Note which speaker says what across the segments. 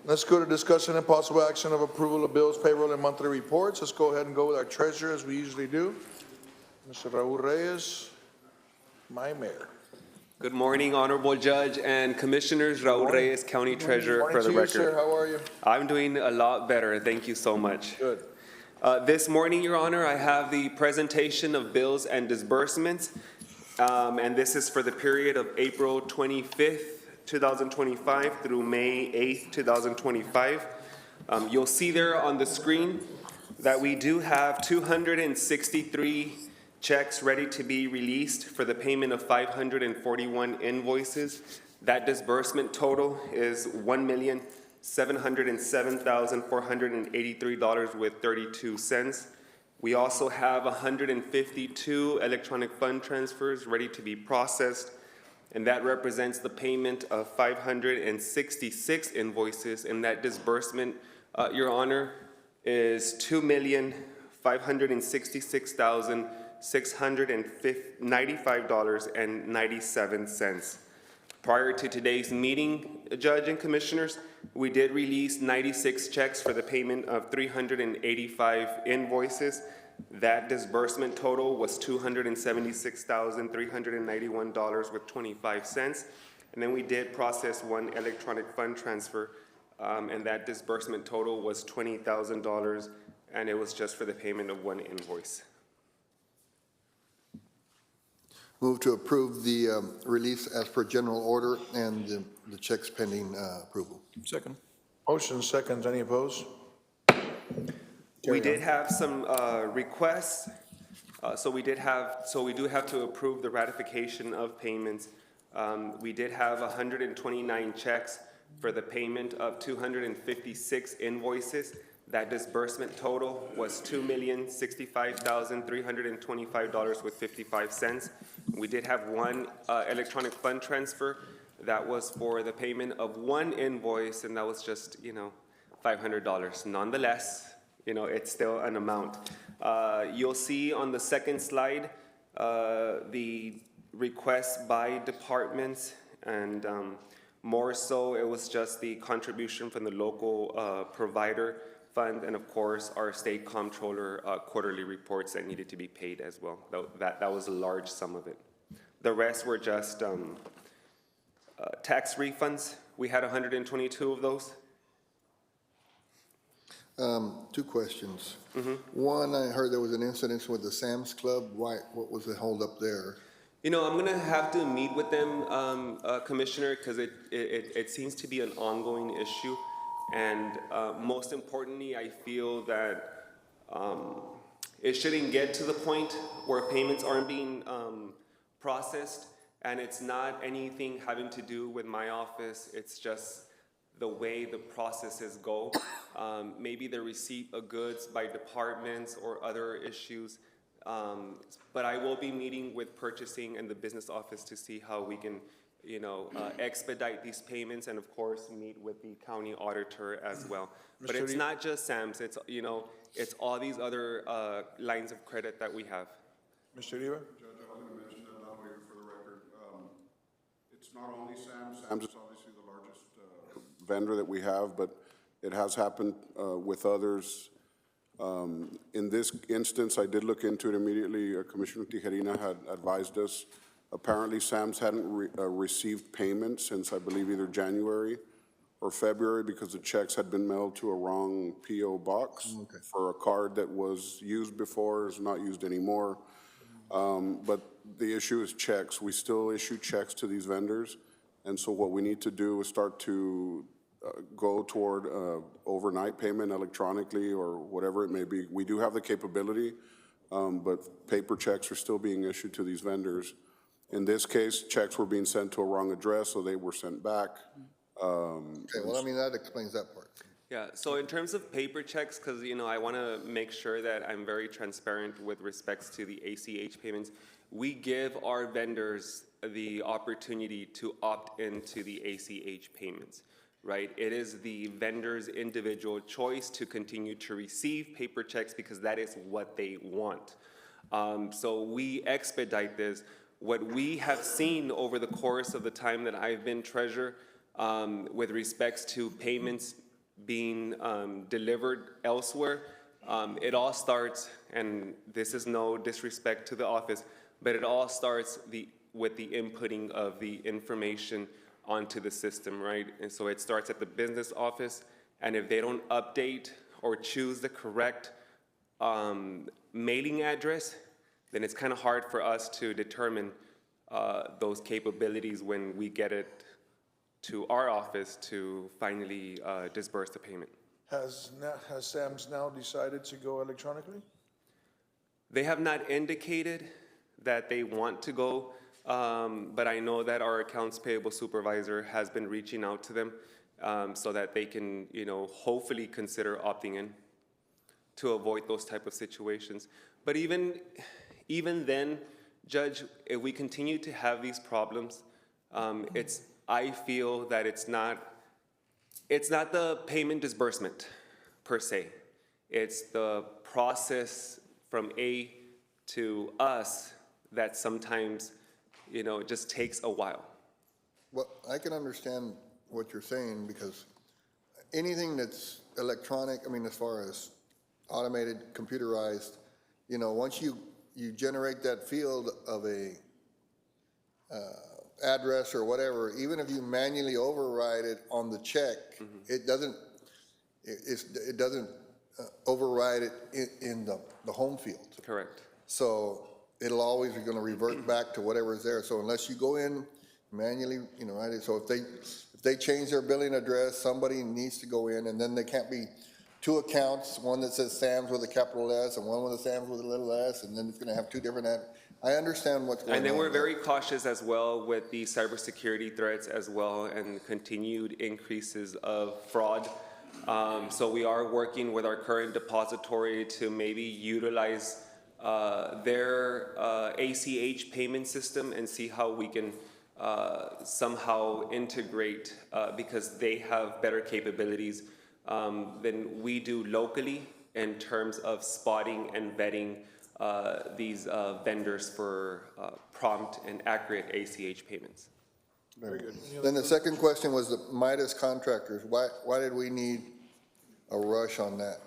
Speaker 1: Let's go to discussion and possible action of approval of bills, payroll, and monthly reports. Let's go ahead and go with our treasurer as we usually do. Mr. Raul Reyes, my mayor.
Speaker 2: Good morning, Honorable Judge and Commissioners. Raul Reyes, County Treasurer, for the record.
Speaker 1: Sir. How are you?
Speaker 2: I'm doing a lot better. Thank you so much.
Speaker 1: Good.
Speaker 2: This morning, Your Honor, I have the presentation of bills and disbursements, and this is for the period of April 25th, 2025 through May 8th, 2025. You'll see there on the screen that we do have 263 checks ready to be released for the payment of 541 invoices. That disbursement total is $1,707,483.32. We also have 152 electronic fund transfers ready to be processed, and that represents the payment of 566 invoices, and that disbursement, Your Honor, is $2,566,695.97. Prior to today's meeting, Judge and Commissioners, we did release 96 checks for the payment of 385 invoices. That disbursement total was $276,391.25. And then we did process one electronic fund transfer, and that disbursement total was $20,000, and it was just for the payment of one invoice.
Speaker 3: Move to approve the release as per general order and the checks pending approval.
Speaker 1: Second. Motion seconds. Any opposed?
Speaker 2: We did have some requests. So we do have to approve the ratification of payments. We did have 129 checks for the payment of 256 invoices. That disbursement total was $2,065,325.55. We did have one electronic fund transfer that was for the payment of one invoice, and that was just, $500. Nonetheless, it's still an amount. You'll see on the second slide the requests by departments, and more so it was just the contribution from the local provider fund, and of course our state comptroller quarterly reports that needed to be paid as well. That was a large sum of it. The rest were just tax refunds. We had 122 of those.
Speaker 3: Two questions.
Speaker 2: Mm-hmm.
Speaker 3: One, I heard there was an incident with the Sam's Club. Why? What was the holdup there?
Speaker 2: I'm gonna have to meet with them, Commissioner, because it seems to be an ongoing issue. And most importantly, I feel that it shouldn't get to the point where payments aren't being processed, and it's not anything having to do with my office. It's just the way the processes go. Maybe the receipt of goods by departments or other issues. But I will be meeting with purchasing and the business office to see how we can expedite these payments, and of course meet with the county auditor as well. But it's not just Sam's, it's it's all these other lines of credit that we have.
Speaker 1: Mr. Riva?
Speaker 4: Judge, I'm going to mention that now here for the record. It's not only Sam's. Sam's is obviously the largest vendor that we have, but it has happened with others. In this instance, I did look into it immediately. Commissioner Tijerina had advised us. Apparently, Sam's hadn't received payment since, I believe, either January or February, because the checks had been mailed to a wrong P.O. box for a card that was used before, is not used anymore. But the issue is checks. We still issue checks to these vendors, and so what we need to do is start to go toward overnight payment electronically or whatever it may be. We do have the capability, but paper checks are still being issued to these vendors. In this case, checks were being sent to a wrong address, so they were sent back.
Speaker 3: Okay, well, I mean, that explains that part.
Speaker 2: Yeah, so in terms of paper checks, because I want to make sure that I'm very transparent with respects to the ACH payments, we give our vendors the opportunity to opt into the ACH payments, right? It is the vendor's individual choice to continue to receive paper checks because that is what they want. So we expedite this. What we have seen over the course of the time that I've been treasurer with respects to payments being delivered elsewhere. It all starts, and this is no disrespect to the office, but it all starts with the inputting of the information onto the system, right? And so it starts at the business office, and if they don't update or choose the correct mailing address, then it's kind of hard for us to determine those capabilities when we get it to our office to finally disburse the payment.
Speaker 1: Has Sam's now decided to go electronically?
Speaker 2: They have not indicated that they want to go, but I know that our accounts payable supervisor has been reaching out to them so that they can, hopefully consider opting in to avoid those type of situations. But even then, Judge, if we continue to have these problems, I feel that it's not the payment disbursement per se. It's the process from A to us that sometimes, it just takes a while.
Speaker 3: Well, I can understand what you're saying, because anything that's electronic, as far as automated, computerized, once you generate that field of a address or whatever, even if you manually override it on the check, it doesn't override it in the home field.
Speaker 2: Correct.
Speaker 3: So it'll always be going to revert back to whatever is there. So unless you go in manually, write it. So if they change their billing address, somebody needs to go in, and then there can't be two accounts, one that says Sam's with a capital S and one with a Sam's with a little s, and then it's going to have two different I understand what's going on.
Speaker 2: And then we're very cautious as well with the cybersecurity threats as well, and continued increases of fraud. So we are working with our current depository to maybe utilize their ACH payment system and see how we can somehow integrate, because they have better capabilities than we do locally in terms of spotting and vetting these vendors for prompt and accurate ACH payments.
Speaker 3: Very good. Then the second question was the Midas contractors. Why did we need a rush on that?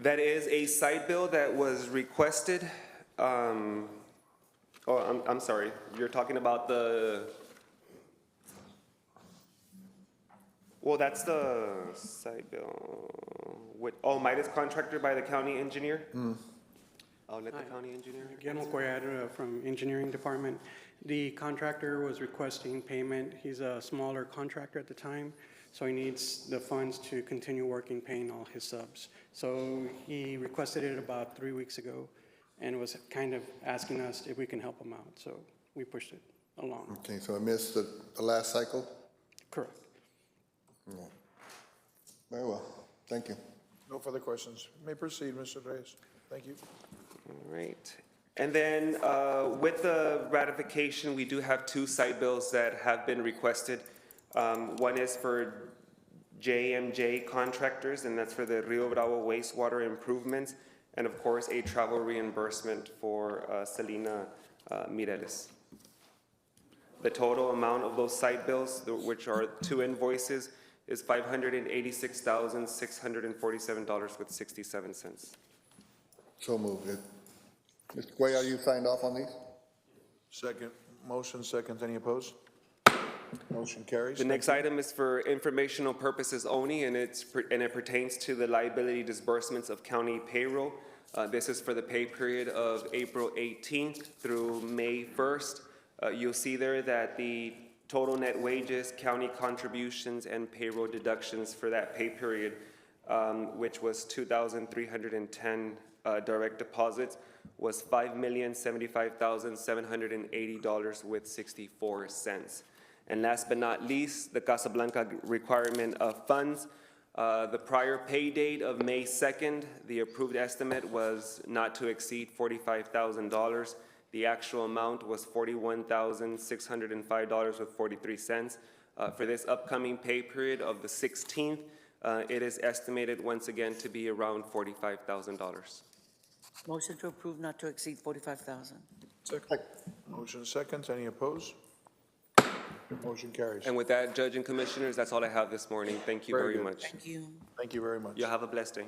Speaker 2: That is a side bill that was requested. I'm sorry. You're talking about that's the side bill. Midas contractor by the county engineer? I'll let the county engineer.
Speaker 5: Guillermo Cuellar from Engineering Department. The contractor was requesting payment. He's a smaller contractor at the time, so he needs the funds to continue working, paying all his subs. So he requested it about 3 weeks ago and was kind of asking us if we can help him out. So we pushed it along.
Speaker 3: Okay, so I missed the last cycle?
Speaker 5: Correct.
Speaker 3: Yeah. Very well. Thank you.
Speaker 1: No further questions. You may proceed, Mr. Reyes. Thank you.
Speaker 2: All right. And then with the ratification, we do have two site bills that have been requested. One is for JMJ contractors, and that's for the Rio Bravo wastewater improvements, and of course, a travel reimbursement for Selena Mireles. The total amount of those site bills, which are two invoices, is $586,647.67.
Speaker 3: So moved. Mr. Cuellar, you signed off on these?
Speaker 1: Second. Motion second. Any opposed? Motion carries.
Speaker 2: The next item is for informational purposes only, and it pertains to the liability disbursements of county payroll. This is for the pay period of April 18th through May 1st. You'll see there that the total net wages, county contributions, and payroll deductions for that pay period, which was 2,310 direct deposits, was $5,075,780.64. And last but not least, the Casablanca requirement of funds. The prior pay date of May 2nd, the approved estimate was not to exceed $45,000. The actual amount was $41,605.43. For this upcoming pay period of the 16th, it is estimated once again to be around $45,000.
Speaker 6: Motion to approve not to exceed 45,000.
Speaker 1: Second. Motion second. Any opposed? Motion carries.
Speaker 2: And with that, Judge and Commissioners, that's all I have this morning. Thank you
Speaker 1: Very
Speaker 2: very
Speaker 1: good.
Speaker 2: much.
Speaker 6: Thank you.
Speaker 1: Thank you very much.
Speaker 2: You have a blessed day.